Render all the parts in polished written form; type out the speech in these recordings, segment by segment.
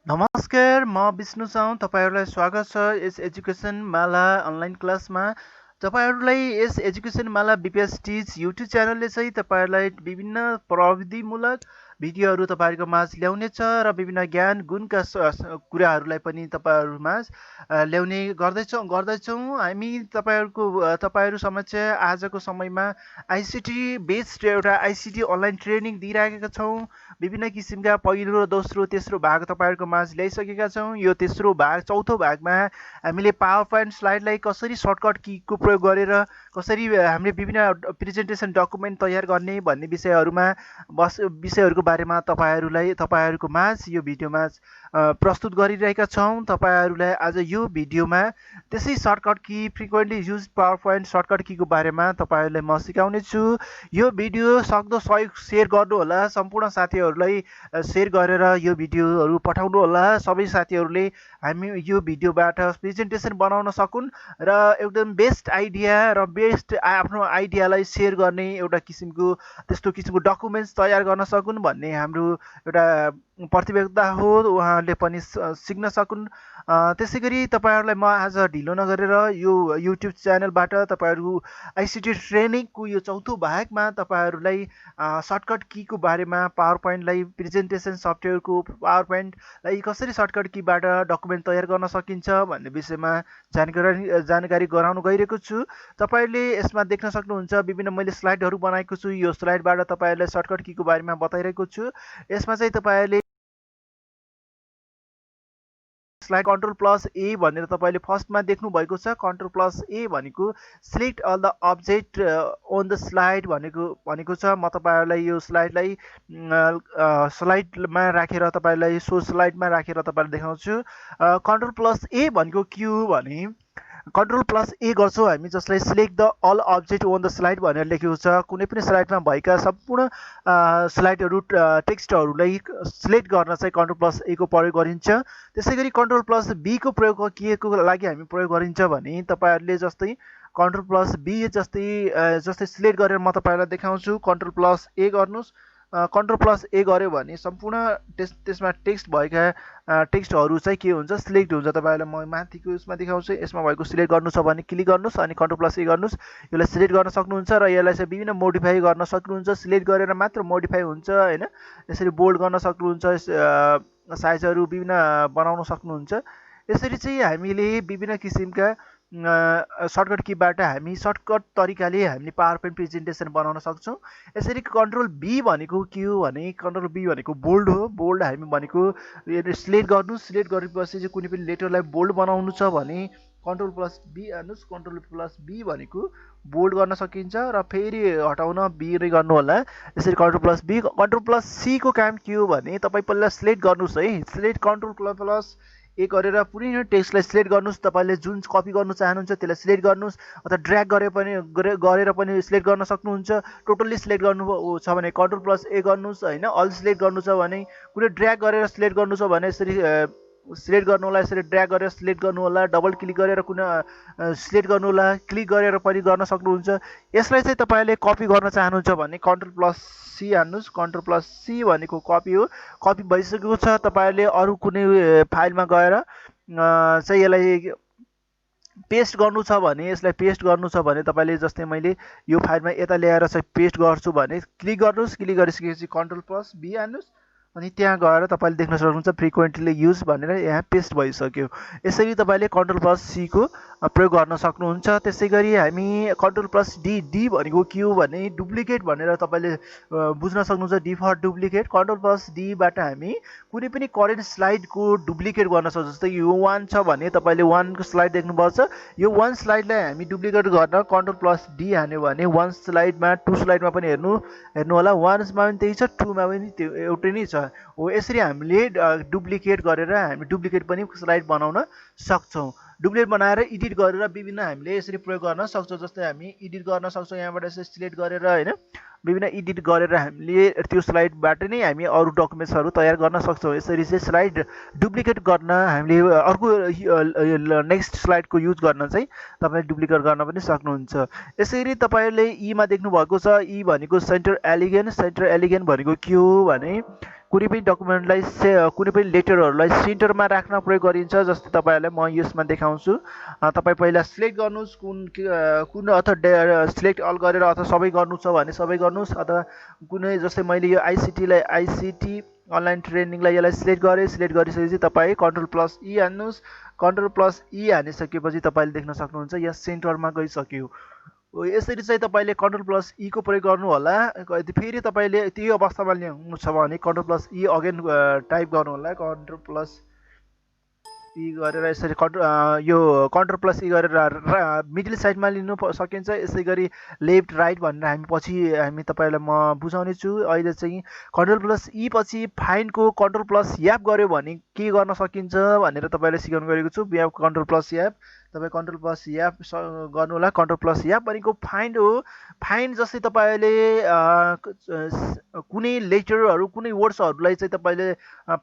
नमस्कार, म विष्णु साउन तपाईँहरूलाई स्वागत छ यस एजुकेसन माला अनलाइन क्लासमा। तपाईँहरूलाई यस एजुकेसन माला बिपिएस टिच युट्युब च्यानलले चाहिँ तपाईँहरूलाई विभिन्न प्रविधिमूलक भिडियोहरू तपाईँहरूको माझ ल्याउनेछ र विभिन्न ज्ञान गुणका कुराहरूलाई पनि तपाईँहरू माझ ल्याउने गर्दैछौँ। हामी तपाईँहरू समक्ष आजको समयमा आइसिटी बेस्ड एउटा आइसिटी अनलाइन ट्रेनिङ दिइराखेका छौँ। विभिन्न किसिमका पहिलो दोस्रो तेस्रो भाग तपाईँहरूको माझ ल्याइसकेका छौँ। यो तेस्रो भाग चौथो भागमा हामीले पावर पोइन्ट स्लाइडलाई कसरी सर्टकट कीको प्रयोग गरेर कसरी हामीले विभिन्न प्रेजेन्टेसन डकुमेन्ट तयार गर्ने भन्ने विषयहरूको बारेमा तपाईँहरूको माझ यो भिडियोमा प्रस्तुत गरिरहेका छौँ। तपाईँहरूलाई आज यो भिडियोमा त्यसै shortcut key frequently use power point shortcut कीको बारेमा तपाईँहरूलाई म सिकाउने छु। यो भिडियो सक्दो सहयोग सेयर गर्नुहोला, सम्पूर्ण साथीहरूलाई सेयर गरेर यो भिडियोहरू पठाउनु होला। सबै साथीहरूले हामी यो भिडियोबाट प्रेजेन्टेसन बनाउन सकुन् र एकदम बेस्ट आइडिया र बेस्ट आफ्नो आइडियालाई सेयर गर्ने एउटा त्यस्तो किसिमको डकुमेन्ट्स तयार गर्न सकुन् भन्ने हाम्रो एउटा प्रतिबद्धता हो, उहाँहरूले पनि सिक्न सकुन्। त्यसै गरी तपाईँहरूलाई म आज ढिलो नगरेर यो युट्युब च्यानलबाट तपाईँहरू आइसिटी ट्रेनिङको यो चौथो भागमा तपाईँहरूलाई सर्टकट कीको बारेमा पावर पोइन्टलाई प्रेजेन्टेसन सफ्टवेयरको पावर पोइन्टलाई कसरी सर्टकट कीबाट डकुमेन्ट तयार गर्न सकिन्छ भन्ने विषयमा जानकारी गराउन गइरहेको छु। तपाईँहरूले यसमा देख्न सक्नुहुन्छ विभिन्न मैले स्लाइडहरू बनाएको छु। यो स्लाइडबाट तपाईँहरूलाई सर्टकट कीको बारेमा बताइरहेको छु। यसमा चाहिँ तपाईँहरूले स्लाइड कन्ट्रोल प्लस ए भनेर तपाईँले फर्स्टमा देख्नु भएको छ। कन्ट्रोल प्लस ए भनेको select all the object on the slide भनेको छ। म तपाईँहरूलाई यो स्लाइडलाई स्लाइडमा राखेर तपाईँलाई स्लाइडमा राखेर तपाईँलाई देखाउँछु। कन्ट्रोल प्लस ए भनेको के हो भने कन्ट्रोल प्लस ए गर्छौँ हामी, जसलाई select the all object on the slide भनेर लेखेको छ। कुनै पनि स्लाइडमा भएका सम्पूर्ण स्लाइडहरू टेक्स्टहरूलाई सिलेक्ट गर्न चाहिँ कन्ट्रोल प्लस ए को प्रयोग गरिन्छ। त्यसै गरी कन्ट्रोल प्लस बी को प्रयोग के को लागि हामी प्रयोग गरिन्छ भने तपाईँहरूले जस्तै कन्ट्रोल प्लस बी जस्तै सिलेक्ट गरेर म तपाईँहरूलाई देखाउँछु। कन्ट्रोल प्लस ए गर्नुहोस्। कन्ट्रोल प्लस ए गर्यो भने सम्पूर्ण त्यसमा टेक्स्ट भएका टेक्स्टहरू चाहिँ के हुन्छ, सिलेक्ट हुन्छ। तपाईँहरूलाई म माथिको उसमा देखाउँछु। यसमा भएको सिलेक्ट गर्नु छ भने क्लिक गर्नुहोस् अनि कन्ट्रोल प्लस ए गर्नुहोस्। यसलाई सिलेक्ट गर्न सक्नुहुन्छ र यसलाई चाहिँ विभिन्न मोडिफाई गर्न सक्नुहुन्छ। सिलेक्ट गरेर मात्र मोडिफाई हुन्छ होइन। यसरी बोल्ड गर्न सक्नुहुन्छ, साइजहरू विभिन्न बनाउन सक्नुहुन्छ। यसरी चाहिँ हामीले विभिन्न किसिमका सर्टकट कीबाट हामी सर्टकट तरिकाले हामीले पावर पोइन्ट प्रेजेन्टेसन बनाउन सक्छौँ। यसरी कन्ट्रोल बी भनेको के हो भने कन्ट्रोल बी भनेको बोल्ड हो। बोल्ड हामी भनेको सिलेक्ट गर्नु, सिलेक्ट गरेपछि चाहिँ कुनै पनि लेटरलाई बोल्ड बनाउनु छ भने कन्ट्रोल प्लस बी हान्नुहोस्। कन्ट्रोल प्लस बी भनेको बोल्ड गर्न सकिन्छ र फेरि हटाउन बी नै गर्नु होला। यसरी control plus B. Control plus C को काम के हो भने तपाईँ पहिला सिलेक्ट गर्नुहोस् है। सिलेक्ट कन्ट्रोल प्लस ए गरेर पुरै टेक्स्टलाई सिलेक्ट गर्नुहोस्। तपाईँले जुन कपी गर्नु चाहनुहुन्छ त्यसलाई सिलेक्ट गर्नुहोस्, अथवा ड्र्याग गरेर पनि सिलेक्ट गर्न सक्नुहुन्छ। टोटल्ली सिलेक्ट गर्नु छ भने कन्ट्रोल प्लस ए गर्नुहोस् होइन। अल सिलेक्ट गर्नु छ भने कुनै ड्र्याग गरेर सिलेक्ट गर्नु छ भने यसरी सिलेक्ट गर्नु होला। यसरी ड्र्याग गरेर सिलेक्ट गर्नु होला, डबल क्लिक गरेर कुनै सिलेक्ट गर्नु होला, क्लिक गरेर पनि गर्न सक्नुहुन्छ। यसलाई चाहिँ तपाईँले कपी गर्न चाहनुहुन्छ भने कन्ट्रोल प्लस सी हान्नुहोस्। कन्ट्रोल प्लस सी भनेको कपी हो। कपी भइसकेको छ। तपाईँले अरू कुनै फाइलमा गएर चाहिँ यसलाई पेस्ट गर्नु छ भने यसलाई पेस्ट गर्नु छ भने तपाईँले जस्तै मैले यो फाइलमा यता ल्याएर चाहिँ पेस्ट गर्छु भने क्लिक गर्नुहोस्। क्लिक गरिसकेपछि कन्ट्रोल प्लस बी हान्नुहोस् अनि त्यहाँ गएर तपाईँले देख्न सक्नुहुन्छ फ्रिक्वेन्टली युज भनेर यहाँ पेस्ट भइसक्यो। यसरी तपाईँले कन्ट्रोल प्लस सी को प्रयोग गर्न सक्नुहुन्छ। त्यसै गरी हामी कन्ट्रोल प्लस डी भनेको के हो भने डुप्लिकेट भनेर तपाईँले बुझ्न सक्नुहुन्छ। D for duplicate. Control plus डीबाट हामी कुनै पनि करेन्ट स्लाइडको डुप्लिकेट गर्न सक्छौँ। जस्तै यो 1 छ भने तपाईँले 1 को स्लाइड देख्नुपर्छ। यो 1 स्लाइडलाई हामी डुप्लिकेट गर्न कन्ट्रोल प्लस डी हान्यो भने 1 स्लाइडमा 2 स्लाइडमा पनि हेर्नु होला। 1 मा पनि त्यही छ, 2 मा पनि त्यो एउटै नै छ हो। यसरी हामीले डुप्लिकेट गरेर हामी डुप्लिकेट पनि स्लाइड बनाउन सक्छौँ। डुप्लिकेट बनाएर एडिट गरेर विभिन्न हामीले यसरी प्रयोग गर्न सक्छौँ। जस्तै हामी एडिट गर्न सक्छौँ यहाँबाट यसरी सिलेक्ट गरेर होइन। विभिन्न एडिट गरेर हामीले त्यो स्लाइडबाट नै हामी अरू डकुमेन्ट्सहरू तयार गर्न सक्छौँ। यसरी चाहिँ स्लाइड डुप्लिकेट गर्न हामीले अर्को नेक्स्ट स्लाइडको युज गर्न चाहिँ तपाईँले डुप्लिकेट गर्न पनि सक्नुहुन्छ। यसरी तपाईँले ईमा देख्नुभएको छ, ई भनेको सेन्टर एलिगेन भनेको के हो भने कुनै पनि डकुमेन्टलाई कुनै पनि लेटरहरूलाई सेन्टरमा राख्न प्रयोग गरिन्छ। जस्तै तपाईँहरूलाई म यसमा देखाउँछु। तपाईँ पहिला सिलेक्ट गर्नुहोस् कुन अथवा सिलेक्ट अल गरेर अथवा सबै गर्नु छ भने सबै गर्नुहोस्, अथवा कुनै जस्तै मैले यो आइसिटी अनलाइन ट्रेनिङलाई यसलाई सिलेक्ट गरिसकेपछि तपाईँ कन्ट्रोल+E हान्नुहोस्। कन्ट्रोल+E हानिसकेपछि तपाईँले देख्न सक्नुहुन्छ यहाँ सेन्टरमा गइसक्यो। यसरी चाहिँ तपाईँले कन्ट्रोल+E को प्रयोग गर्नु होला। फेरि तपाईँले त्यो अवस्थामा ल्याउनु छ भने कन्ट्रोल+E अगेन टाइप गर्नु होला। कन्ट्रोल+E गरेर यसरी यो कन्ट्रोल+E गरेर मिडल साइडमा लिनु सकिन्छ। यसै गरी लेफ्ट राइट भनेर हामी तपाईँलाई म बुझाउने छु। अहिले चाहिँ कन्ट्रोल+E पछि फाइन्डको कन्ट्रोल+F गऱ्यो भने के गर्न सकिन्छ भनेर तपाईँलाई सिकाउनु गरेको छु। We have control F. तपाईँ कन्ट्रोल+F गर्नु होला। कन्ट्रोल+F भनेको फाइन्ड हो। फाइन्ड जस्तै तपाईँले कुनै लेटरहरू कुनै वर्ड्सहरूलाई चाहिँ तपाईँले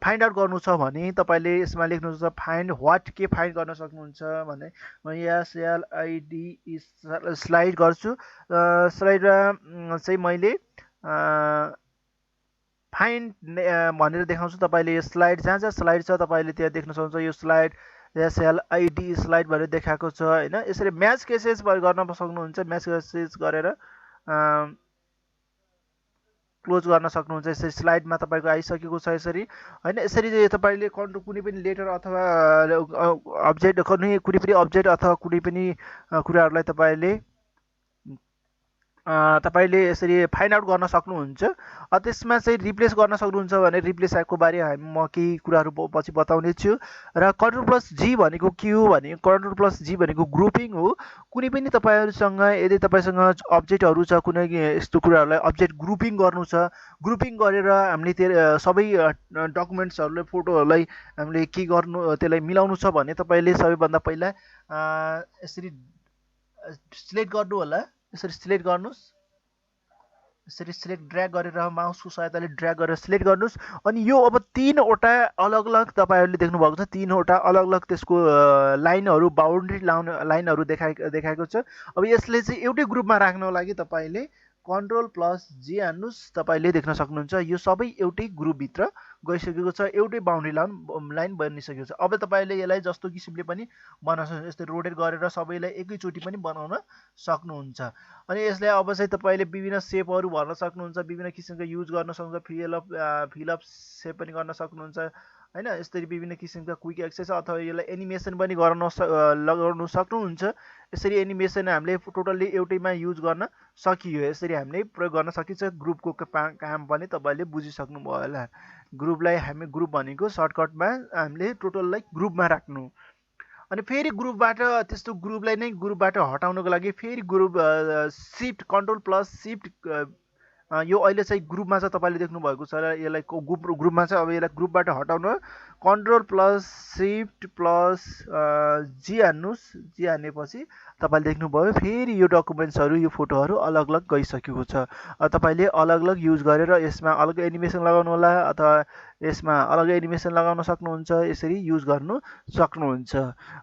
फाइन्ड आउट गर्नु छ भने तपाईँले यसमा लेख्नुहुन्छ फाइन्ड व्हाट के फाइन्ड गर्न सक्नुहुन्छ भने म SLID स्लाइड गर्छु। स्लाइडमा चाहिँ मैले फाइन्ड भनेर देखाउँछु। तपाईँले यो स्लाइड जहाँ स्लाइड छ तपाईँले त्यहाँ देख्न सक्नुहुन्छ। यो स्लाइड SLID स्लाइड भनेर देखाएको छ होइन। यसरी म्याच केसेस गर्न सक्नुहुन्छ। म्याच केसेस गरेर क्लोज गर्न सक्नुहुन्छ। यसरी स्लाइडमा तपाईँको आइसकेको छ यसरी होइन। यसरी तपाईँले कुनै पनि लेटर अथवा अब्जेक्ट कुनै पनि अब्जेक्ट अथवा कुनै पनि कुराहरूलाई तपाईँले यसरी फाइन्ड आउट गर्न सक्नुहुन्छ। त्यसमा चाहिँ रिप्लेस गर्न सक्नुहुन्छ भने रिप्लेसको बारेमा म केही कुराहरू पछि बताउने छु। र कन्ट्रोल+G भनेको के हो भने कन्ट्रोल+G भनेको ग्रुपिङ हो। कुनै पनि तपाईँहरूसँग यदि तपाईँसँग अब्जेक्टहरू छ, कुनै यस्तो कुराहरूलाई अब्जेक्ट ग्रुपिङ गर्नु छ, ग्रुपिङ गरेर हामीले त्यो सबै डकुमेन्ट्सहरूलाई फोटोहरूलाई हामीले के गर्नु त्यसलाई मिलाउनु छ भने तपाईँले सबैभन्दा पहिला यसरी सिलेक्ट गर्नु होला। यसरी सिलेक्ट गर्नुहोस्। यसरी सिलेक्ट ड्र्याग गरेर माउसको सहायताले ड्र्याग गरेर सिलेक्ट गर्नुहोस्। अनि यो अब 3वटा अलग अलग तपाईँहरूले देख्नुभएको छ। 3वटा अलग अलग त्यसको लाइनहरू बााउन्ड्री लाइनहरू देखाएको छ। अब यसले चाहिँ एउटै ग्रुपमा राख्नको लागि तपाईँले कन्ट्रोल+G हान्नुहोस्। तपाईँले देख्न सक्नुहुन्छ यो सबै एउटै ग्रुपभित्र गइसकेको छ। एउटै बााउन्ड्री लाइन बनिसकेको छ। अब तपाईँले यसलाई जस्तो किसिमले पनि बनाउन सक्नुहुन्छ। यस्तै रोटेट गरेर सबैलाई एकैचोटि पनि बनाउन सक्नुहुन्छ। अनि यसलाई अब चाहिँ तपाईँले विभिन्न सेपहरू भर्न सक्नुहुन्छ, विभिन्न किसिमको युज गर्न सक्नुहुन्छ। फिलअप सेप पनि गर्न सक्नुहुन्छ होइन। यसरी विभिन्न किसिमका क्विक एक्सेस अथवा यसलाई एनिमेसन पनि लगाउन सक्नुहुन्छ। यसरी एनिमेसन हामीले टोटल्ली एउटैमा युज गर्न सकियो। यसरी हामीले प्रयोग गर्न सकिन्छ। ग्रुपको काम पनि तपाईँले बुझिसक्नुभयो होला। ग्रुपलाई हामी ग्रुप भनेको सर्टकटमा हामीले टोटललाई ग्रुपमा राख्नु। अनि फेरि ग्रुपबाट त्यस्तो ग्रुपलाई नै ग्रुपबाट हटाउनको लागि फेरि ग्रुप सिफ्ट कन्ट्रोल+Shift यो अहिले चाहिँ ग्रुपमा छ। तपाईँले देख्नुभएको छ यसलाई ग्रुपमा छ। अब यसलाई ग्रुपबाट हटाउन कन्ट्रोल+Shift+G हान्नुहोस्। G हानेपछि तपाईँले देख्नुभयो फेरि यो डकुमेन्ट्सहरू यो फोटोहरू अलग अलग गइसकेको छ। तपाईँले अलग अलग युज गरेर यसमा अलग एनिमेसन लगाउनु होला अथवा यसमा अलग एनिमेसन लगाउन सक्नुहुन्छ। यसरी युज गर्नु सक्नुहुन्छ।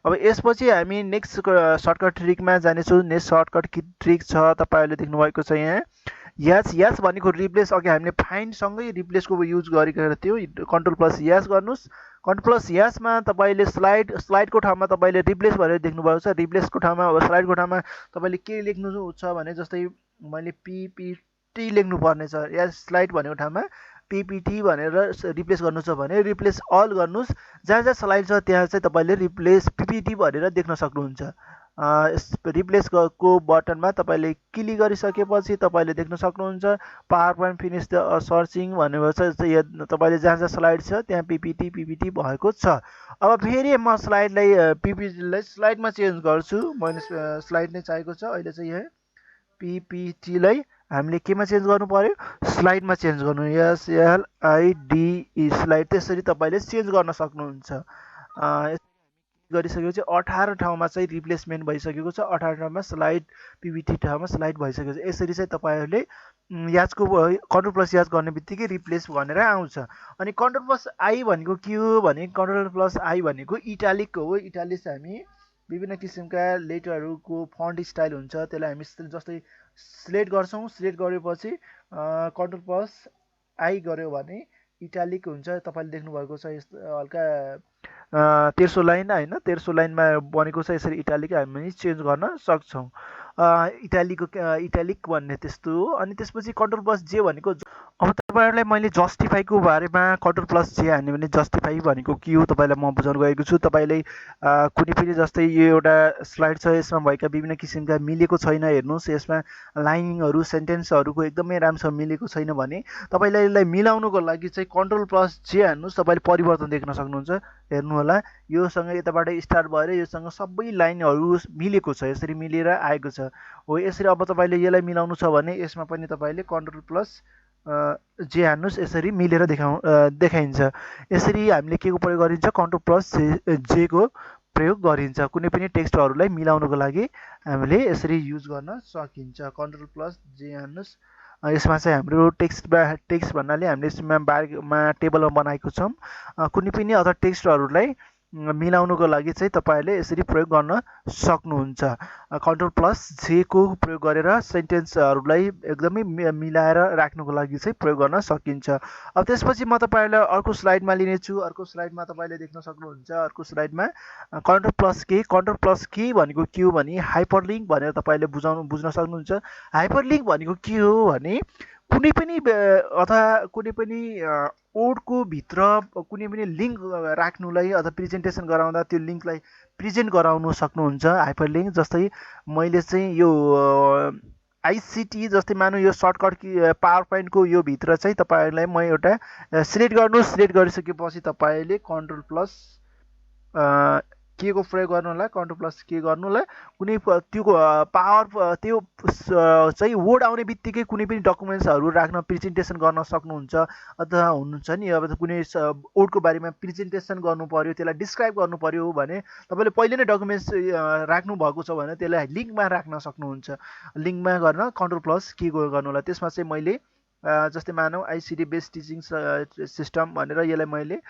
अब यसपछि हामी नेक्स्ट सर्टकट ट्रिकमा जानेछौँ। नेक्स्ट सर्टकट ट्रिक छ तपाईँहरूले देख्नुभएको छ यहाँ यस भनेको रिप्लेस। अघि हामीले फाइन्डसँगै रिप्लेसको युज गरेको थियौँ। कन्ट्रोल+S गर्नुहोस्। कन्ट्रोल+Sमा तपाईँले स्लाइडको ठाउँमा तपाईँले रिप्लेस भनेर देख्नुभएको छ। रिप्लेसको ठाउँमा अब स्लाइडको ठाउँमा तपाईँले के लेख्नु छ भने जस्तै मैले PPT लेख्नुपर्ने छ। या स्लाइड भनेको ठाउँमा PPT भनेर रिप्लेस गर्नु छ भने रिप्लेस अल गर्नुहोस्। जहाँ स्लाइड छ त्यहाँ चाहिँ तपाईँले रिप्लेस PPT भनेर देख्न सक्नुहुन्छ। रिप्लेसको बटनमा तपाईँले क्लिक गरिसकेपछि तपाईँले देख्न सक्नुहुन्छ power point finish the searching भनेपछि तपाईँले जहाँ स्लाइड छ त्यहाँ PPT भएको छ। अब फेरि म स्लाइडलाई PPTलाई स्लाइडमा चेन्ज गर्छु। मैले स्लाइड नै चाहिएको छ। अहिले चाहिँ यहाँ PPTलाई हामीले केमा चेन्ज गर्नु पर्यो? स्लाइडमा चेन्ज गर्नु। SLID slide. त्यसरी तपाईँले चेन्ज गर्न सक्नुहुन्छ। गरिसकेपछि 18 ठाउँमा चाहिँ रिप्लेसमेन्ट भइसकेको छ। 18 ठाउँमा स्लाइड PPT ठाउँमा स्लाइड भइसकेको छ। यसरी चाहिँ तपाईँहरूले याजको कन्ट्रोल प्लस याज गर्ने बित्तिकै रिप्लेस भनेर आउँछ। अनि कन्ट्रोल प्लस आई भनेको के हो भने कन्ट्रोल प्लस आई भनेको इटालिक हो। इटालिक हामी विभिन्न किसिमका लेटरहरूको फन्ट स्टाइल हुन्छ त्यसलाई हामी जस्तै सिलेक्ट गर्छौँ। सिलेक्ट गरेपछि कन्ट्रोल प्लस आई गऱ्यो भने इटालिक हुन्छ। तपाईँले देख्नुभएको छ यस्तो हल्का तेर्सो लाइन होइन, तेर्सो लाइनमा बनेको छ यसरी इटालिक हामी चेन्ज गर्न सक्छौँ। इटालिक भन्ने त्यस्तो हो। अनि त्यसपछि कन्ट्रोल प्लस जे भनेको अब तपाईँहरूलाई मैले जस्टिफाईको बारेमा कन्ट्रोल प्लस जे हान्यो भने जस्टिफाई भनेको के हो तपाईँलाई म बुझाउन गएको छु। तपाईँले कुनै पनि जस्तै यो एउटा स्लाइड छ यसमा भएका विभिन्न किसिमका मिलेको छैन, हेर्नुहोस् यसमा लाइनिङहरू सेन्टेन्सहरूको एकदमै राम्रोसँग मिलेको छैन भने तपाईँलाई यसलाई मिलाउनुको लागि चाहिँ कन्ट्रोल प्लस जे हान्नुहोस्, तपाईँले परिवर्तन देख्न सक्नुहुन्छ। हेर्नु होला योसँग यताबाट स्टार्ट भएर योसँग सबै लाइनहरू मिलेको छ, यसरी मिलेर आएको छ हो। यसरी अब तपाईँले यसलाई मिलाउनु छ भने यसमा पनि तपाईँले कन्ट्रोल प्लस जे हान्नुहोस्, यसरी मिलेर देखाइन्छ। यसरी हामीले के को प्रयोग गरिन्छ कन्ट्रोल प्लस जे को प्रयोग गरिन्छ। कुनै पनि टेक्स्टहरूलाई मिलाउनको लागि हामीले यसरी युज गर्न सकिन्छ। कन्ट्रोल प्लस जे हान्नुहोस्, यसमा चाहिँ हाम्रो टेक्स्ट भन्नाले हामीले यसमा बारमा टेबलमा बनाएको छौँ। कुनै पनि अथवा टेक्स्टहरूलाई मिलाउनुको लागि चाहिँ तपाईँहरूले यसरी प्रयोग गर्न सक्नुहुन्छ। कन्ट्रोल प्लस जे को प्रयोग गरेर सेन्टेन्सहरूलाई एकदमै मिलाएर राख्नुको लागि चाहिँ प्रयोग गर्न सकिन्छ। अब त्यसपछि म तपाईँहरूलाई अर्को स्लाइडमा लिनेछु। अर्को स्लाइडमा तपाईँले देख्न सक्नुहुन्छ। अर्को स्लाइडमा कन्ट्रोल प्लस के भनेको के हो भने हाइपरलिङ्क भनेर तपाईँले बुझ्न सक्नुहुन्छ। हाइपरलिङ्क भनेको के हो भने कुनै पनि अथवा कुनै पनि कोडको भित्र कुनै पनि लिङ्क राख्नुलाई अथवा प्रेजेन्टेसन गराउँदा त्यो लिङ्कलाई प्रेजेन्ट गराउनु सक्नुहुन्छ हाइपरलिङ्क। जस्तै मैले चाहिँ यो आइसिटी जस्तै मानौँ यो सर्टकट पावर पोइन्टको यो भित्र चाहिँ तपाईँहरूलाई म एउटा सिलेक्ट गर्नुहोस्। सिलेक्ट गरिसकेपछि तपाईँले कन्ट्रोल प्लस के को प्रयोग गर्नु होला, कन्ट्रोल प्लस के गर्नु होला। कुनै त्यो पावर त्यो चाहिँ वर्ड आउने बित्तिकै कुनै पनि डकुमेन्ट्सहरू राख्न प्रेजेन्टेसन गर्न सक्नुहुन्छ। अथवा हुनुहुन्छ नि अब कुनै वर्डको बारेमा प्रेजेन्टेसन गर्नु पर्यो, त्यसलाई डिस्क्राइब गर्नु पर्यो भने तपाईँले पहिले नै डकुमेन्ट्स राख्नु भएको छ भने त्यसलाई लिङ्कमा राख्न सक्नुहुन्छ। लिङ्कमा गर्न कन्ट्रोल प्लस के गर्नु होला। त्यसमा चाहिँ मैले जस्तै मानौँ आइसिडी बेस्ड टिचिङ सिस्टम भनेर यसलाई मैले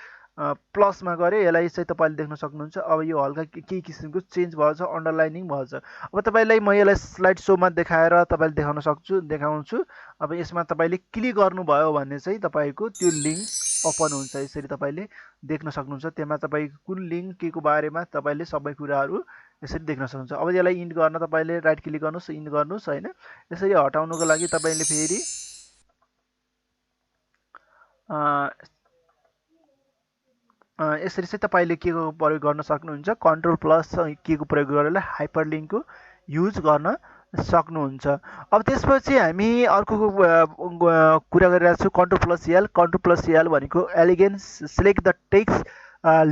प्लसमा गरेँ। यसलाई चाहिँ तपाईँले देख्न सक्नुहुन्छ। अब यो हल्का केही किसिमको चेन्ज भएको छ, अन्डरलाइनिङ भएको छ। अब तपाईँलाई म यसलाई स्लाइड सोमा देखाएर तपाईँले देखाउँछु। अब यसमा तपाईँले क्लिक गर्नुभयो भने चाहिँ तपाईँको त्यो लिङ्क ओपन हुन्छ। यसरी तपाईँले देख्न सक्नुहुन्छ। त्यसमा तपाईँको कुन लिङ्क के को बारेमा तपाईँले सबै कुराहरू यसरी देख्न सक्नुहुन्छ। अब यसलाई इन्ड गर्न तपाईँले राइट क्लिक गर्नुहोस्, इन्ड गर्नुहोस् होइन। यसरी हटाउनुको लागि तपाईँले फेरि यसरी चाहिँ तपाईँले के को प्रयोग गर्न सक्नुहुन्छ कन्ट्रोल प्लस के को प्रयोग गरेर हाइपरलिङ्कको युज गर्न सक्नुहुन्छ। अब त्यसपछि हामी अर्को कुरा गरिरहेको छौँ control plus L. Control plus L भनेको alignments select the text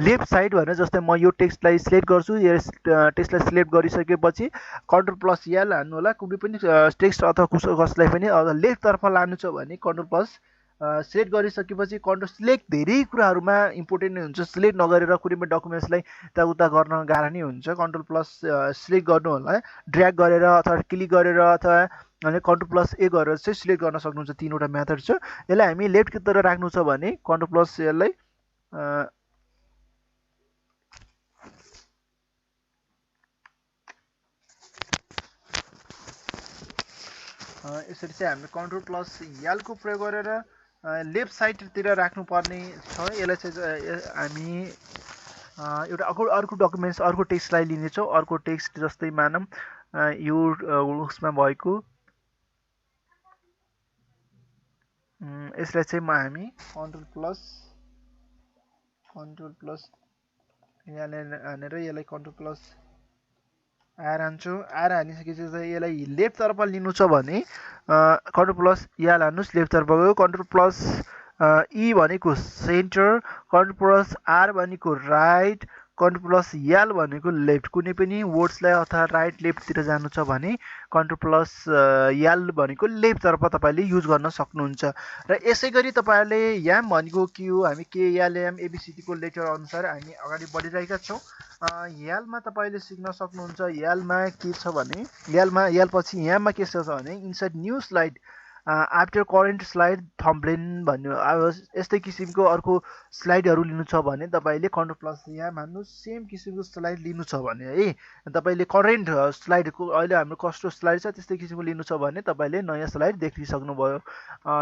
left side भनेर। जस्तै म यो टेक्स्टलाई सिलेक्ट गर्छु। यो टेक्स्टलाई सिलेक्ट गरिसकेपछि कन्ट्रोल प्लस एल हान्नु होला। कुनै पनि टेक्स्ट अथवा कसलाई पनि लेफ्टतर्फ लानु छ भने कन्ट्रोल प्लस सिलेक्ट गरिसकेपछि कन्ट्रोल सिलेक्ट धेरै कुराहरूमा इम्पोर्टेन्ट नै हुन्छ। सिलेक्ट नगरेर कुनै पनि डकुमेन्ट्सलाई यताउता गर्न गाह्रो नै हुन्छ। कन्ट्रोल प्लस सिलेक्ट गर्नु होला, ड्र्याग गरेर अथवा क्लिक गरेर अथवा अनि कन्ट्रोल प्लस ए गरेर चाहिँ सिलेक्ट गर्न सक्नुहुन्छ। तीनवटा मेथड छ। यसलाई हामी लेफ्टतिर राख्नु छ भने कन्ट्रोल प्लस यसलाई यसरी चाहिँ हामीले कन्ट्रोल प्लस एलको प्रयोग गरेर लेफ्ट साइडतिर राख्नुपर्ने छ। यसलाई चाहिँ हामी एउटा अर्को डकुमेन्ट्स अर्को टेक्स्टलाई लिनेछौँ। अर्को टेक्स्ट जस्तै मानौँ यो उसमा भएको यसलाई चाहिँ हामी कन्ट्रोल प्लस यहाँ हानेर यसलाई कन्ट्रोल प्लस आएर हान्छु। आएर हानिसकेपछि चाहिँ यसलाई लेफ्टतर्फ लिनु छ भने कन्ट्रोल प्लस याल हान्नुहोस्। लेफ्टतर्फ गयो। कन्ट्रोल प्लस ई भनेको सेन्टर, कन्ट्रोल प्लस आर भनेको राइट, कन्ट्रोल प्लस याल भनेको लेफ्ट। कुनै पनि वर्ड्सलाई अथवा राइट लेफ्टतिर जानु छ भने कन्ट्रोल प्लस याल भनेको लेफ्टतर्फ तपाईँले युज गर्न सक्नुहुन्छ। र यसै गरी तपाईँहरूले याम भनेको के हो, हामी KLM ABCDको लेटर अनुसार हामी अगाडि बढिरहेका छौँ। यालमा तपाईँले सिक्न सक्नुहुन्छ। यालमा के छ भने याल पछि याममा के छ भने insert new slide after current slide thumbnail भन्नु अब यस्तै किसिमको अर्को स्लाइडहरू लिनु छ भने तपाईँले CTRL+M हान्नुहोस्। सेम किसिमको स्लाइड लिनु छ भने है तपाईँले करेन्ट स्लाइडको अहिले हाम्रो कस्तो स्लाइड छ त्यस्तै किसिमको लिनु छ भने तपाईँले नयाँ स्लाइड देखिसक्नुभयो।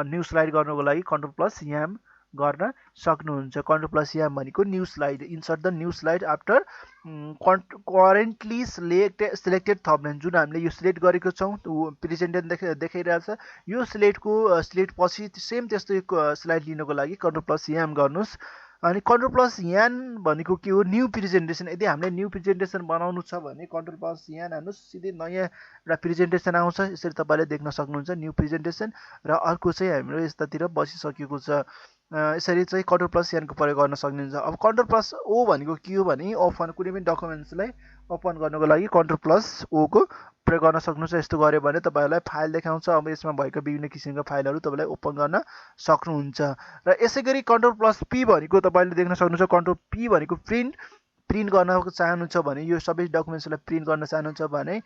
न्यू स्लाइड गर्नको लागि CTRL+M गर्न सक्नुहुन्छ। CTRL+M भनेको new slide, insert the new slide after currently selected thumbnail. जुन हामीले यो सिलेक्ट गरेको छौँ प्रेजेन्टेसन देखाइरहेछ, यो सिलेक्ट पछि सेम त्यस्तै स्लाइड लिनको लागि CTRL+M गर्नुहोस्। अनि CTRL+N भनेको के हो, न्यू प्रेजेन्टेसन। यदि हामीले न्यू प्रेजेन्टेसन बनाउनु छ भने CTRL+N हान्नुहोस्, सिधै नयाँ एउटा प्रेजेन्टेसन आउँछ। यसरी तपाईँले देख्न सक्नुहुन्छ न्यू प्रेजेन्टेसन। र अर्को चाहिँ हाम्रो यतातिर बसिसकेको छ। यसरी चाहिँ CTRL+N को प्रयोग गर्न सक्नुहुन्छ। अब CTRL+O भनेको के हो भने ओपन, कुनै पनि डकुमेन्ट्सलाई ओपन गर्नको लागि CTRL+O को प्रयोग गर्न सक्नुहुन्छ। यस्तो गऱ्यो भने तपाईँहरूलाई फाइल देखाउँछ। अब यसमा भएको विभिन्न किसिमका फाइलहरू तपाईँलाई ओपन गर्न सक्नुहुन्छ। र यसै गरी CTRL+P भनेको तपाईँले देख्न सक्नुहुन्छ। CTRL+P भनेको प्रिन्ट गर्न चाहनुहुन्छ भने, यो सबै डकुमेन्ट्सलाई प्रिन्ट गर्न चाहनुहुन्छ भने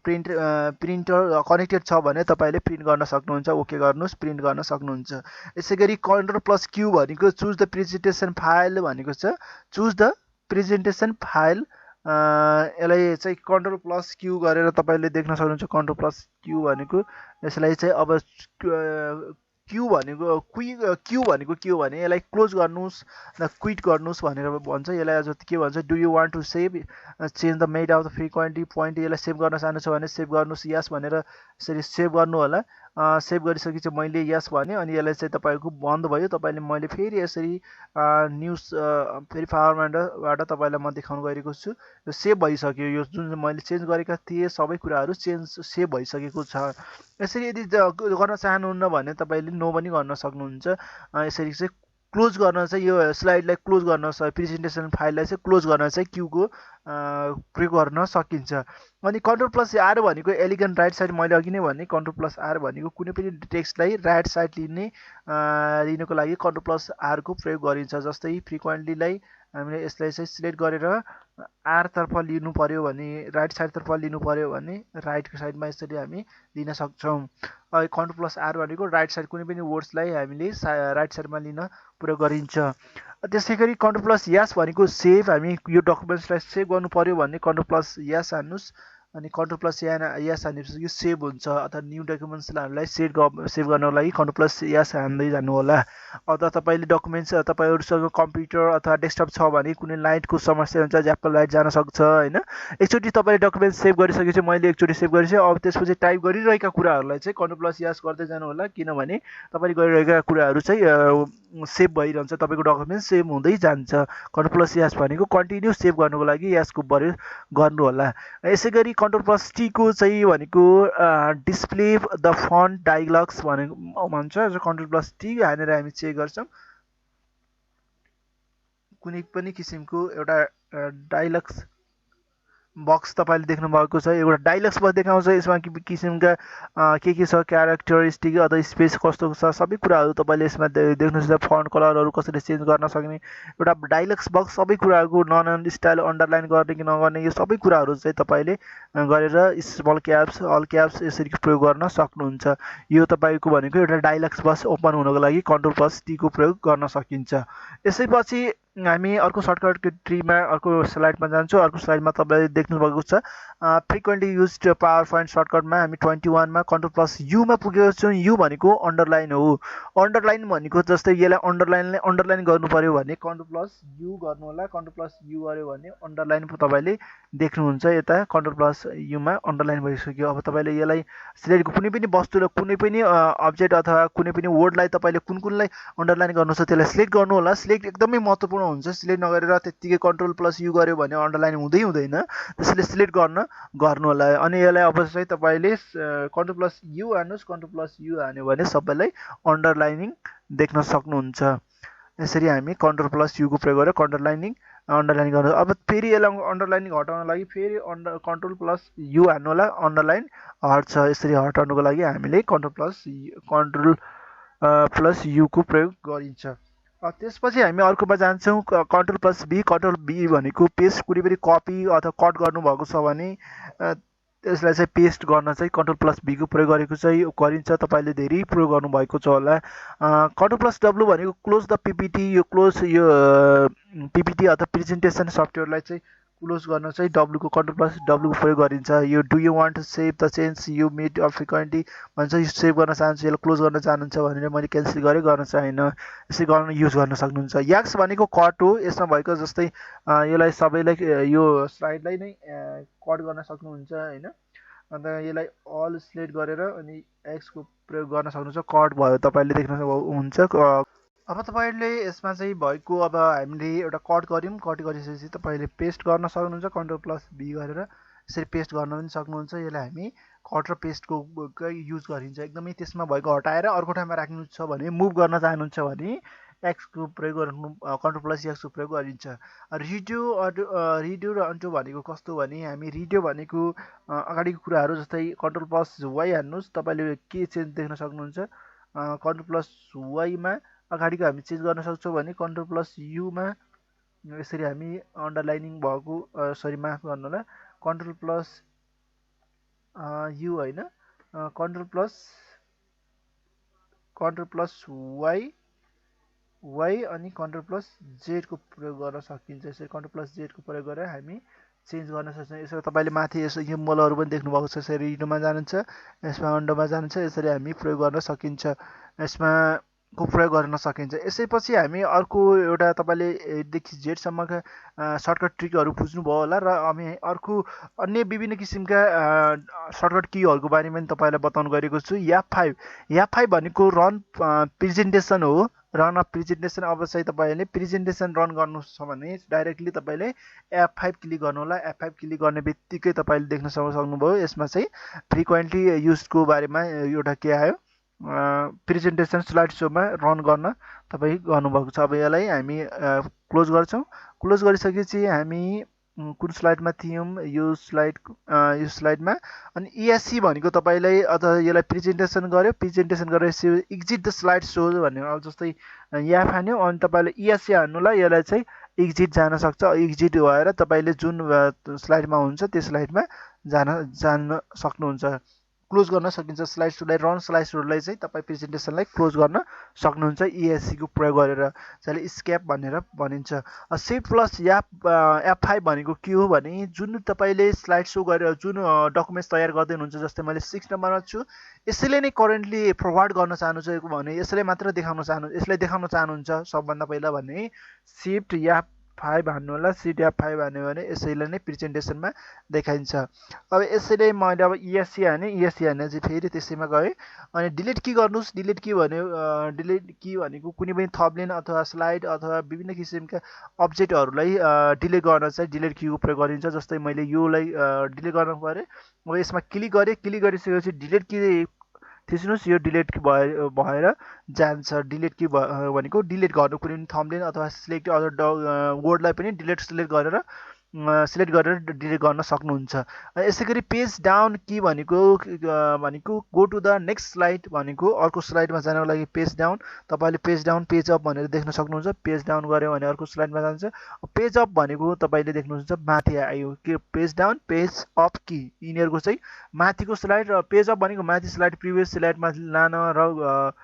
प्रिन्टर कनेक्टेड छ भने तपाईँले प्रिन्ट गर्न सक्नुहुन्छ। ओके गर्नुहोस्, प्रिन्ट गर्न सक्नुहुन्छ। यसै गरी CTRL+Q भनेको चुज द प्रेजेन्टेसन फाइल भनेको छ। चुज द प्रेजेन्टेसन फाइल, यसलाई चाहिँ CTRL+Q गरेर तपाईँले देख्न सक्नुहुन्छ। CTRL+Q भनेको यसलाई चाहिँ अब क्यू भनेको के हो भने यसलाई क्लोज गर्नुहोस् न क्विट गर्नुहोस् भनेर भन्छ। यसलाई अझ के भन्छ, do you want to save change the made of the frequently point. यसलाई सेभ गर्न चाहनुहुन्छ भने सेभ गर्नुहोस्, यस भनेर यसरी सेभ गर्नु होला। सेभ गरिसकेपछि मैले यस भने अनि यसलाई चाहिँ तपाईँको बन्द भयो। तपाईँले मैले फेरि यसरी न्युज फेरि फर्मेटबाट तपाईँलाई म देखाउन गइरहेको छु। यो सेभ भइसक्यो। यो जुन मैले चेन्ज गरेका थिएँ सबै कुराहरू सेभ भइसकेको छ। यसरी यदि गर्न चाहनुहुन्न भने तपाईँले नो पनि गर्न सक्नुहुन्छ। यसरी चाहिँ क्लोज गर्न चाहिँ यो स्लाइडलाई क्लोज गर्न, प्रेजेन्टेसन फाइललाई चाहिँ क्लोज गर्न चाहिँ क्यूको प्रयोग गर्न सकिन्छ। अनि CTRL+R भनेको एलिगेन्ट राइट साइड, मैले अघि नै भने CTRL+R भनेको कुनै पनि टेक्स्टलाई राइट साइड लिनको लागि CTRL+R को प्रयोग गरिन्छ। जस्तै फ्रिक्वेन्टलीलाई हामीले यसलाई चाहिँ सिलेक्ट गरेर आर तर्फ लिनु पर्यो भने, राइट साइडतर्फ लिनु पर्यो भने राइटको साइडमा यसरी हामी लिन सक्छौँ। CTRL+R भनेको राइट साइड कुनै पनि वर्ड्सलाई हामीले राइट साइडमा लिन प्रयोग गरिन्छ। त्यसै गरी CTRL+S भनेको सेभ, हामी यो डकुमेन्ट्सलाई सेभ गर्नु पर्यो भने CTRL+S हान्नुहोस्। अनि CTRL+S हानेपछि यो सेभ हुन्छ। अथवा न्यू डकुमेन्ट्सलाई हामीलाई सेभ गर्नको लागि CTRL+S हान्दै जानु होला। अथवा तपाईँले डकुमेन्ट्स तपाईँहरूसँग कम्प्युटर अथवा डेस्कटप छ भने कुनै लाइटको समस्या हुन्छ, ज्यापल लाइट जान सक्छ होइन। एकचोटि तपाईँले डकुमेन्ट सेभ गरिसकेपछि, मैले एकचोटि सेभ गरिसकेँ। अब त्यसपछि टाइप गरिरहेका कुराहरूलाई चाहिँ CTRL+S गर्दै जानु होला, किनभने तपाईँले गरिरहेका कुराहरू चाहिँ सेभ भइरहन्छ, तपाईँको डकुमेन्ट सेभ हुँदै जान्छ। CTRL+S भनेको कन्टिन्यू सेभ गर्नुको लागि यसको प्रयोग गर्नु होला। यसै गरी CTRL+T को चाहिँ भनेको डिस्प्ले द फन्ट डायलग्स भनेको भन्छ। CTRL+T हानेर हामी चेक गर्छौँ। कुनै पनि किसिमको एउटा डायलग्स बक्स तपाईँले देख्नु भएको छ, एउटा डायलग्स बक्स देखाउँछ। यसमा किसिमका के छ क्यारेक्टरिस्टिक अथवा स्पेस कस्तो छ सबै कुराहरू तपाईँले यसमा देख्नुहुन्छ। फन्ट कलरहरू कसरी चेन्ज गर्न सक्ने एउटा डायलग्स बक्स, सबै कुराहरूको नन स्टाइल अन्डरलाइन गर्ने कि नगर्ने यो सबै कुराहरू चाहिँ तपाईँले गरेर स्मल क्याप्स अल क्याप्स यसरी प्रयोग गर्न सक्नुहुन्छ। यो तपाईँको भनेको एउटा डायलग्स बक्स ओपन हुनको लागि CTRL+T को प्रयोग गर्न सकिन्छ। यसैपछि हामी अर्को सर्टकट ट्रीमा अर्को स्लाइडमा जान्छौँ। अर्को स्लाइडमा तपाईँले देख्नुभएको छ फ्रिक्वेन्टली युज्ड पावर पोइन्ट सर्टकटमा हामी 21 मा CTRL+U मा पुगेको छौँ। यु भनेको अन्डरलाइन हो। अन्डरलाइन भनेको जस्तै यसलाई अन्डरलाइन गर्नु पर्यो भने CTRL+U गर्नु होला। CTRL+U गर्यो भने अन्डरलाइन तपाईँले देख्नुहुन्छ। यता CTRL+U मा अन्डरलाइन भइसक्यो। अब तपाईँले यसलाई सिलेक्ट कुनै पनि वस्तुलाई, कुनै पनि अब्जेक्ट अथवा कुनै पनि वर्डलाई तपाईँले कुनलाई अन्डरलाइन गर्नु छ त्यसलाई सिलेक्ट गर्नु होला। सिलेक्ट एकदमै महत्त्वपूर्ण हुन्छ। सिलेक्ट नगरेर त्यत्तिकै CTRL+U गर्यो भने अन्डरलाइन हुँदैन। त्यसैले सिलेक्ट गर्नु होला। अनि यसलाई अब चाहिँ तपाईँले CTRL+U हान्नुहोस्। CTRL+U हान्यो भने सबैलाई अन्डरलाइनिङ देख्न सक्नुहुन्छ। यसरी हामी CTRL+U को प्रयोग गरेर अन्डरलाइन गर्नु। अब फेरि यसलाई अन्डरलाइनिङ हटाउनको लागि फेरि CTRL+U हान्नु होला। अन्डरलाइन हट्छ। यसरी हटाउनुको लागि हामीले CTRL+U को प्रयोग गरिन्छ। त्यसपछि हामी अर्कोमा जान्छौँ CTRL+V। CTRL+V भनेको पेस्ट, कुनै पनि कपी अथवा कट गर्नुभएको छ भने यसलाई चाहिँ पेस्ट गर्न चाहिँ कन्ट्रोल प्लस भी को प्रयोग गरेको चाहिँ गरिन्छ। तपाईँले धेरै प्रयोग गर्नुभएको छ होला। कन्ट्रोल प्लस डब्लु भनेको क्लोज द पिपिटी, यो क्लोज यो पिपिटी अथवा प्रेजेन्टेसन सफ्टवेयरलाई चाहिँ क्लोज गर्न चाहिँ डब्लुको कन्ट्रोल प्लस डब्लुको प्रयोग गरिन्छ। यो do you want to save the change you made of frequently भन्छ, यो सेभ गर्न चाहन्छु, यसलाई क्लोज गर्न चाहनुहुन्छ भनेर मैले क्यान्सल गरेँ, गर्न चाहिनँ, यसै गर्न युज गर्न सक्नुहुन्छ। याक्स भनेको कट हो, यसमा भएको जस्तै यसलाई सबैलाई यो स्लाइडलाई नै कट गर्न सक्नुहुन्छ होइन। अन्त यसलाई अल सिलेक्ट गरेर अनि एक्सको प्रयोग गर्न सक्नुहुन्छ, कट भयो तपाईँले देख्न हुन्छ। अब तपाईँले यसमा चाहिँ भएको अब हामीले एउटा कट गऱ्यौँ, कट गरिसकेपछि तपाईँले पेस्ट गर्न सक्नुहुन्छ कन्ट्रोल प्लस भी गरेर, यसरी पेस्ट गर्न पनि सक्नुहुन्छ। यसलाई हामी कट र पेस्टको युज गरिन्छ एकदमै। त्यसमा भएको हटाएर अर्को ठाउँमा राख्नु छ भने, मुभ गर्न चाहनुहुन्छ भने एक्सको प्रयोग गर्नु, कन्ट्रोल प्लस एक्सको प्रयोग गरिन्छ। रिड्यु र अन्टु भनेको कस्तो भने, हामी रिड्यु भनेको अगाडिको कुराहरू जस्तै कन्ट्रोल प्लस वाइ हान्नुहोस्, तपाईँले के चेन्ज देख्न सक्नुहुन्छ। कन्ट्रोल प्लस वाइमा अगाडिको हामी चेन्ज गर्न सक्छौँ भने कन्ट्रोल प्लस युमा यसरी हामी अन्डरलाइनिङ भएको सरी माफ गर्नु होला, कन्ट्रोल प्लस यु होइन, कन्ट्रोल प्लस वाइ अनि कन्ट्रोल प्लस जेडको प्रयोग गर्न सकिन्छ। यसरी कन्ट्रोल प्लस जेडको प्रयोग गरेर हामी चेन्ज गर्न सक्छौँ। यसरी तपाईँले माथि यसो सिम्बलहरू पनि देख्नुभएको छ, यसरी रिडोमा जानुहुन्छ, यसमा अन्डोमा जानुहुन्छ, यसरी हामी प्रयोग गर्न सकिन्छ, यसमा को प्रयोग गर्न सकिन्छ। यसैपछि हामी अर्को एउटा तपाईँले देखि जेडसम्मका सर्टकट ट्रिकहरू बुझ्नुभयो होला र हामी अर्को अन्य विभिन्न किसिमका सर्टकट कीहरूको बारेमा पनि तपाईँलाई बताउनु गरेको छु। F5 भनेको रन प्रेजेन्टेसन हो, रन अफ प्रेजेन्टेसन। अब चाहिँ तपाईँले प्रेजेन्टेसन रन गर्नु छ भने डाइरेक्टली तपाईँले F5 क्लिक गर्नु होला। F5 क्लिक गर्ने बित्तिकै तपाईँले देख्न सक्नुभयो यसमा चाहिँ फ्रिक्वेन्टली युजको बारेमा एउटा के आयो, प्रेजेन्टेसन स्लाइड सोमा रन गर्न तपाईँ गर्नुभएको छ। अब यसलाई हामी क्लोज गर्छौँ। क्लोज गरिसकेपछि हामी कुन स्लाइडमा थियौँ, यो स्लाइडमा। अनि ESC भनेको तपाईँलाई अथवा यसलाई प्रेजेन्टेसन गर्यो, प्रेजेन्टेसन गरेर एक्जिट द स्लाइड सो भन्ने जस्तै यहाँ हान्यो अनि तपाईँले ESC हान्नुलाई यसलाई चाहिँ एक्जिट जान सक्छ। एक्जिट भएर तपाईँले जुन स्लाइडमा हुन्छ त्यो स्लाइडमा जान सक्नुहुन्छ, क्लोज गर्न सकिन्छ। स्लाइड सोलाई रन स्लाइड सोलाई चाहिँ तपाईँ प्रेजेन्टेसनलाई क्लोज गर्न सक्नुहुन्छ ESC को प्रयोग गरेर, जसले स्केप भनेर भनिन्छ। सिफ्ट प्लस F5 भनेको के हो भने, जुन तपाईँले स्लाइड सो गरेर जुन डकुमेन्ट्स तयार गर्दै हुनुहुन्छ, जस्तै मैले 6 नम्बरमा छु, यसैले नै करेन्टली फरवर्ड गर्न चाहनुहुन्छ भने यसलाई मात्र यसलाई देखाउन चाहनुहुन्छ सबभन्दा पहिला भने सिफ्ट F5 हान्नु होला। सिफ्ट F5 हान्यो भने यसैले नै प्रेजेन्टेसनमा देखाइन्छ। अब यसैले मैले अब ESC हाने, ESC हाने चाहिँ फेरि त्यसैमा गएँ। अनि डिलिट की गर्नुहोस्। डिलिट की भनेको कुनै पनि थप्लिन अथवा स्लाइड अथवा विभिन्न किसिमका अब्जेक्टहरूलाई डिलिट गर्न चाहिँ डिलिट कीको प्रयोग गरिन्छ। जस्तै मैले योलाई डिलिट गर्नु पऱ्यो, अब यसमा क्लिक गरेँ, क्लिक गरिसकेपछि डिलिट की थिच्नुहोस्, यो डिलिट भएर जान्छ। डिलिट की भनेको डिलिट गर्नु, कुनै पनि थम्बनेल अथवा सिलेक्ट अथवा वर्डलाई पनि सिलेक्ट गरेर डिलिट गर्न सक्नुहुन्छ। यसै गरी पेज डाउन की भनेको go to the next slide भनेको अर्को स्लाइडमा जानको लागि पेज डाउन। तपाईँले पेज डाउन पेज अप भनेर देख्न सक्नुहुन्छ। पेज डाउन गऱ्यो भने अर्को स्लाइडमा जान्छ। पेज अप भनेको तपाईँले देख्नुहुन्छ माथि आयो के, पेज डाउन पेज अप की यिनीहरूको चाहिँ माथिको स्लाइड, र पेज अप भनेको माथि स्लाइड प्रिभियस स्लाइडमा लान, र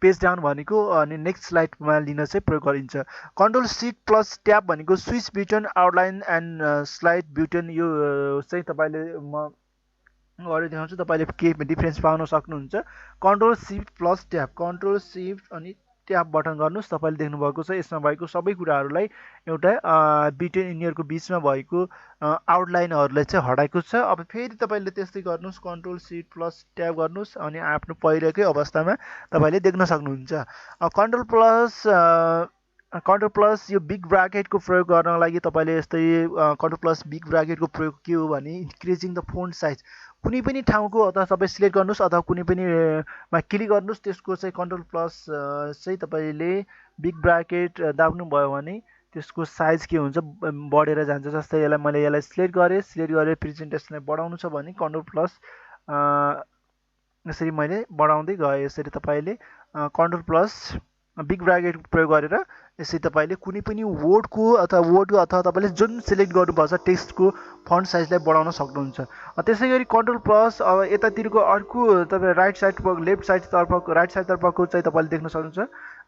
पेज डाउन भनेको अनि नेक्स्ट स्लाइडमा लिन चाहिँ प्रयोग गरिन्छ। कन्ट्रोल सिट प्लस ट्याब भनेको switch button, outline and slide button. यो चाहिँ तपाईँले म गरेर देखाउँछु, तपाईँले के डिफ्रेन्स पाउन सक्नुहुन्छ। Control shift plus tab, control shift अनि ट्याब बटन गर्नुहोस्। तपाईँले देख्नुभएको छ यसमा भएको सबै कुराहरूलाई एउटा बिटन यिनीहरूको बिचमा भएको आउटलाइनहरूलाई चाहिँ हटाएको छ। अब फेरि तपाईँले त्यस्तै गर्नुहोस्, कन्ट्रोल सिफ्ट प्लस ट्याब गर्नुहोस् अनि आफ्नो पहिलेकै अवस्थामा तपाईँले देख्न सक्नुहुन्छ। कन्ट्रोल प्लस यो बिग ब्राकेटको प्रयोग गर्नको लागि तपाईँले यस्तै कन्ट्रोल प्लस बिग ब्राकेटको प्रयोग के हो भने, इन्क्रिजिङ द फोन्ट साइज। कुनै पनि ठाउँको अथवा तपाईँ सिलेक्ट गर्नुहोस् अथवा कुनै पनि मा क्लिक गर्नुहोस्, त्यसको चाहिँ कन्ट्रोल प्लस चाहिँ तपाईँले बिग ब्राकेट दाब्नु भयो भने त्यसको साइज के हुन्छ, बढेर जान्छ। जस्तै मैले यसलाई सिलेक्ट गरेर प्रेजेन्टेसनलाई बढाउनु छ भने कन्ट्रोल प्लस यसरी मैले बढाउँदै गएँ। यसरी तपाईँले कन्ट्रोल प्लस बिग ब्राकेट प्रयोग गरेर यसरी तपाईँले कुनै पनि वर्डको अथवा तपाईँले जुन सिलेक्ट गर्नुभएको छ टेक्स्टको फन्ट साइजलाई बढाउन सक्नुहुन्छ। त्यसै गरी कन्ट्रोल प्लस अब यतातिरको अर्को तपाईँ राइट साइडतर्फको चाहिँ तपाईँले देख्न सक्नुहुन्छ।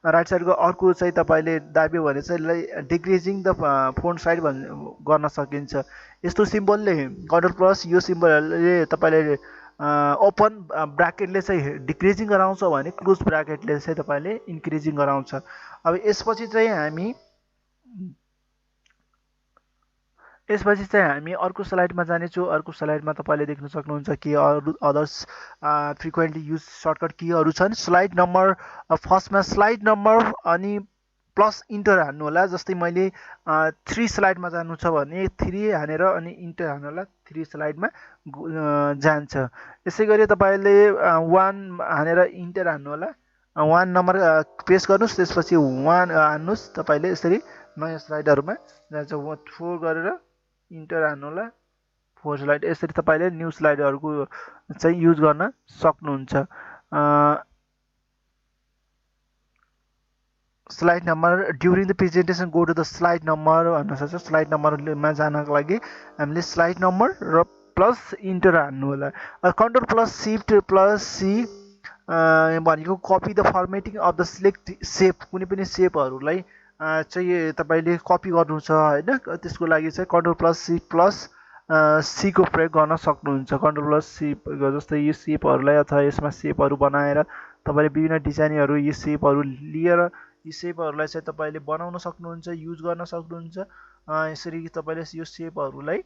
राइट साइडको अर्को चाहिँ तपाईँले दाब्यो भने चाहिँ यसलाई डिक्रिजिङ द फोन्ट साइज गर्न सकिन्छ। यस्तो सिम्बलले कन्ट्रोल प्लस यो सिम्बलले तपाईँले ओपन ब्राकेटले चाहिँ डिक्रिजिङ गराउँछ भने क्लोज ब्राकेटले चाहिँ तपाईँले इन्क्रिजिङ गराउँछ। अब यसपछि चाहिँ हामी अर्को स्लाइडमा जानेछौँ। अर्को स्लाइडमा तपाईँले देख्न सक्नुहुन्छ कि अदर्स फ्रिक्वेन्टली युज सर्टकट कीहरू छन्। स्लाइड नम्बर फर्स्टमा स्लाइड नम्बर अनि प्लस इन्टर हान्नु होला। जस्तै मैले 3 स्लाइडमा जानु छ भने 3 हानेर अनि इन्टर हान्नु होला, 3 स्लाइडमा जान्छ। यसै गरी तपाईँले 1 हानेर इन्टर हान्नु होला, 1 नम्बर प्रेस गर्नुहोस्, त्यसपछि 1 हान्नुहोस्। तपाईँले यसरी नयाँ स्लाइडहरूमा जान्छ। 4 गरेर इन्टर हान्नु होला, 4 स्लाइड। यसरी तपाईँले न्यू स्लाइडहरूको चाहिँ युज गर्न सक्नुहुन्छ। Slide number during the presentation go to the slide number भन्न सक्छ। स्लाइड नम्बरमा जानको लागि हामीले स्लाइड नम्बर र प्लस इन्टर हान्नु होला। Control plus shift plus C भनेको copy the formatting of the select shape. कुनै पनि सेपहरूलाई चाहिँ तपाईँले कपी गर्नु छ होइन, त्यसको लागि चाहिँ कन्ट्रोल प्लस सी प्लस सीको प्रयोग गर्न सक्नुहुन्छ। कन्ट्रोल प्लस सी जस्तै यो सेपहरूलाई अथवा यसमा सेपहरू बनाएर तपाईँले विभिन्न डिजाइनहरू यो सेपहरू लिएर यी सेपहरूलाई चाहिँ तपाईँले बनाउन सक्नुहुन्छ, युज गर्न सक्नुहुन्छ। यसरी तपाईँले यो सेपहरूलाई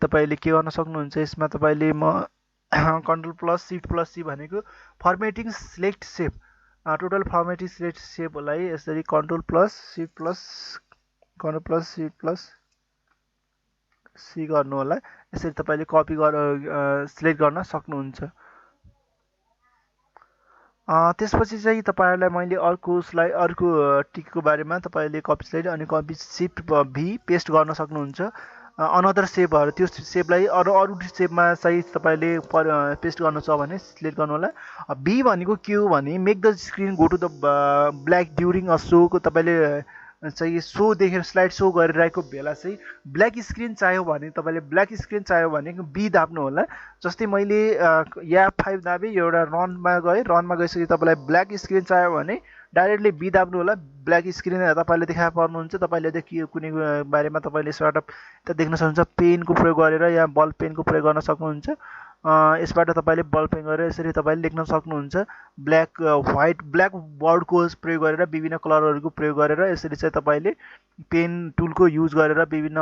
तपाईँले के गर्न सक्नुहुन्छ, यसमा तपाईँले control plus shift plus C भनेको formatting select shape, total formatting select सेपलाई यसरी control plus shift plus C गर्नु होला। यसरी तपाईँले कपी सिलेक्ट गर्न सक्नुहुन्छ। त्यसपछि चाहिँ तपाईँहरूलाई मैले अर्को टिकको बारेमा तपाईँले कपी स्लाइड अनि कपी सिफ्ट भी पेस्ट गर्न सक्नुहुन्छ। अनदर सेपहरू त्यो सेपलाई अरू सेपमा चाहिँ तपाईँले पेस्ट गर्नु छ भने सिलेक्ट गर्नु होला। बी भनेको के हो भने make the screen go to the black during a सोको। तपाईँले चाहिँ सो देखेर स्लाइड सो गरिरहेको बेला चाहिँ ब्ल्याक स्क्रिन चाहियो भने बी दाब्नु होला। जस्तै मैले या 5 दाबेँ, एउटा रनमा गएपछि तपाईँलाई ब्ल्याक स्क्रिन चाहियो भने डाइरेक्टली बी दाब्नु होला। ब्ल्याक स्क्रिन तपाईँले देखा पर्नुहुन्छ। तपाईँले कुनै बारेमा तपाईँले सर्ट अप देख्न सक्नुहुन्छ। पेनको प्रयोग गरेर या बल पेनको प्रयोग गर्न सक्नुहुन्छ। यसबाट तपाईँले बल पेन गरेर यसरी तपाईँले लेख्न सक्नुहुन्छ। ब्ल्याक बोर्डको प्रयोग गरेर विभिन्न कलरहरूको प्रयोग गरेर यसरी चाहिँ तपाईँले पेन टुलको युज गरेर विभिन्न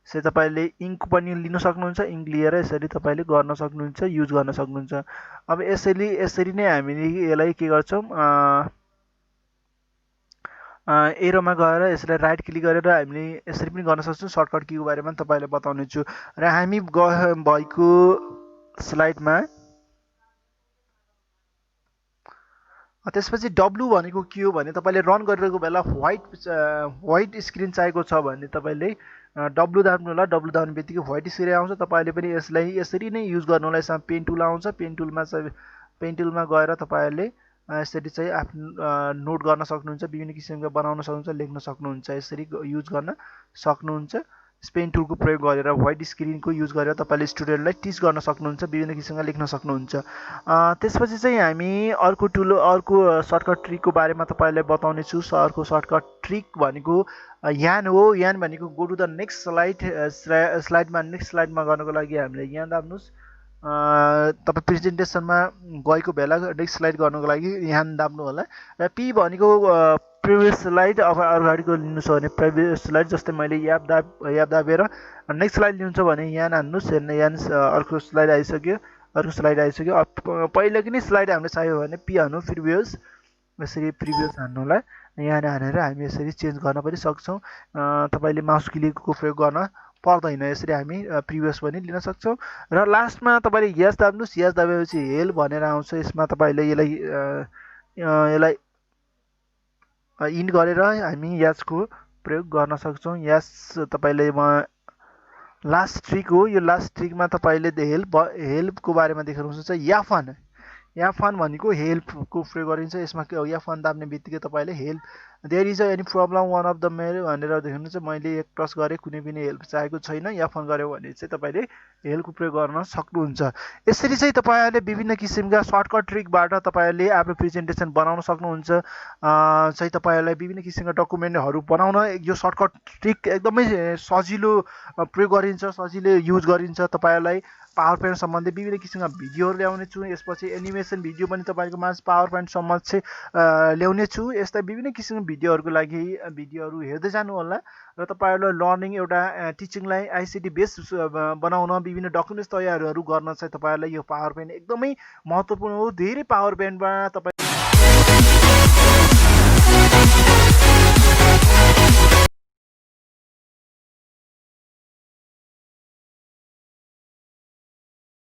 चाहिँ तपाईँले इङ्क पनि लिन सक्नुहुन्छ। इङ्क लिएर यसरी तपाईँले गर्न सक्नुहुन्छ, युज गर्न सक्नुहुन्छ। अब यसरी नै हामीले यसलाई के गर्छौँ, एरोमा गएर यसलाई राइट क्लिक गरेर हामीले यसरी पनि गर्न सक्छौँ। सर्टकट कीको बारेमा तपाईँलाई बताउने छु। र हामी भएको स्लाइडमा त्यसपछि डब्लु भनेको के हो भने तपाईँले रन गरिरहेको बेला व्हाइट स्क्रिन चाहिएको छ भने तपाईँले डब्लु दाब्नु होला। डब्लु दाब्ने बित्तिकै व्हाइट स्क्रिन आउँछ। तपाईँले पनि यसलाई यसरी नै युज गर्नु होला। यसमा पेन टुल आउँछ। पेन टुलमा गएर तपाईँहरूले यसरी चाहिँ आफ्नो नोट गर्न सक्नुहुन्छ, विभिन्न किसिमका बनाउन सक्नुहुन्छ, लेख्न सक्नुहुन्छ, यसरी युज गर्न सक्नुहुन्छ। पेन टुलको प्रयोग गरेर व्हाइट स्क्रिनको युज गरेर तपाईँले स्टुडेन्टलाई टिच गर्न सक्नुहुन्छ, विभिन्न किसिमका लेख्न सक्नुहुन्छ। त्यसपछि चाहिँ हामी अर्को सर्टकट ट्रिकको बारेमा तपाईँलाई बताउने छु। अर्को सर्टकट ट्रिक भनेको यान हो। यान भनेको go to the next next स्लाइडमा गर्नको लागि हामीले यान दाब्नुहोस्। तपाईँ प्रेजेन्टेसनमा गएको बेला नेक्स्ट स्लाइड गर्नुको लागि यहाँ दाब्नु होला। र पी भनेको प्रिभियस स्लाइड। अब अगाडिको लिनु छ भने प्रिभियस स्लाइड। जस्तै मैले याप दाबेर नेक्स्ट स्लाइड लिनु छ भने यहाँ हान्नुहोस्। अर्को स्लाइड आइसक्यो। पहिलाको नै स्लाइड हामीलाई चाहियो भने पी हान्नु, प्रिभियस। यसरी प्रिभियस हान्नु होला। यहाँ हानेर हामी यसरी चेन्ज गर्न पनि सक्छौँ। तपाईँले माउस क्लिकको प्रयोग गर्न पर्दैन। यसरी हामी प्रिभियस पनि लिन सक्छौँ। र लास्टमा तपाईँले यस दाब्नुहोस्। यस दाबेपछि हेल भनेर आउँछ। यसमा तपाईँले यसलाई इन गरेर हामी यसको प्रयोग गर्न सक्छौँ। यस तपाईँले लास्ट ट्रिक हो। यो लास्ट ट्रिकमा तपाईँले हेल्पको बारेमा देख्नुहुन्छ। याफन F1 भनेको हेल्पको प्रयोग गरिन्छ। यसमा के हो, F1 दाब्ने बित्तिकै तपाईँले help there is any problem one of the mail भनेर देख्नुहुन्छ। मैले एक प्रेस गरेँ, कुनै पनि हेल्प चाहेको छैन, F1 गऱ्यो भने चाहिँ तपाईँले हेल्पको प्रयोग गर्न सक्नुहुन्छ। यसरी चाहिँ तपाईँहरूले विभिन्न किसिमका सर्टकट ट्रिकबाट तपाईँहरूले आफ्नो प्रेजेन्टेसन बनाउन सक्नुहुन्छ। चाहिँ तपाईँहरूलाई विभिन्न किसिमका डकुमेन्टहरू बनाउन यो सर्टकट ट्रिक एकदमै सजिलो प्रयोग गरिन्छ, सजिलै युज गरिन्छ। तपाईँहरूलाई पावर पोइन्ट सम्बन्धी विभिन्न किसिमका भिडियोहरू ल्याउने छु। यसपछि एनिमेसन भिडियो पनि तपाईँको माझ पावर पोइन्ट सम्म चाहिँ ल्याउने छु। यस्ता विभिन्न किसिमको भिडियोहरूको लागि भिडियोहरू हेर्दै जानु होला र तपाईँहरूलाई लर्निङ एउटा टिचिङलाई आइसिटी बेस बनाउन विभिन्न डकुमेन्ट्स तयारहरू गर्न चाहिँ तपाईँहरूलाई यो पावर पोइन्ट एकदमै महत्त्वपूर्ण हो। धेरै पावर पोइन्टमा तपाईँ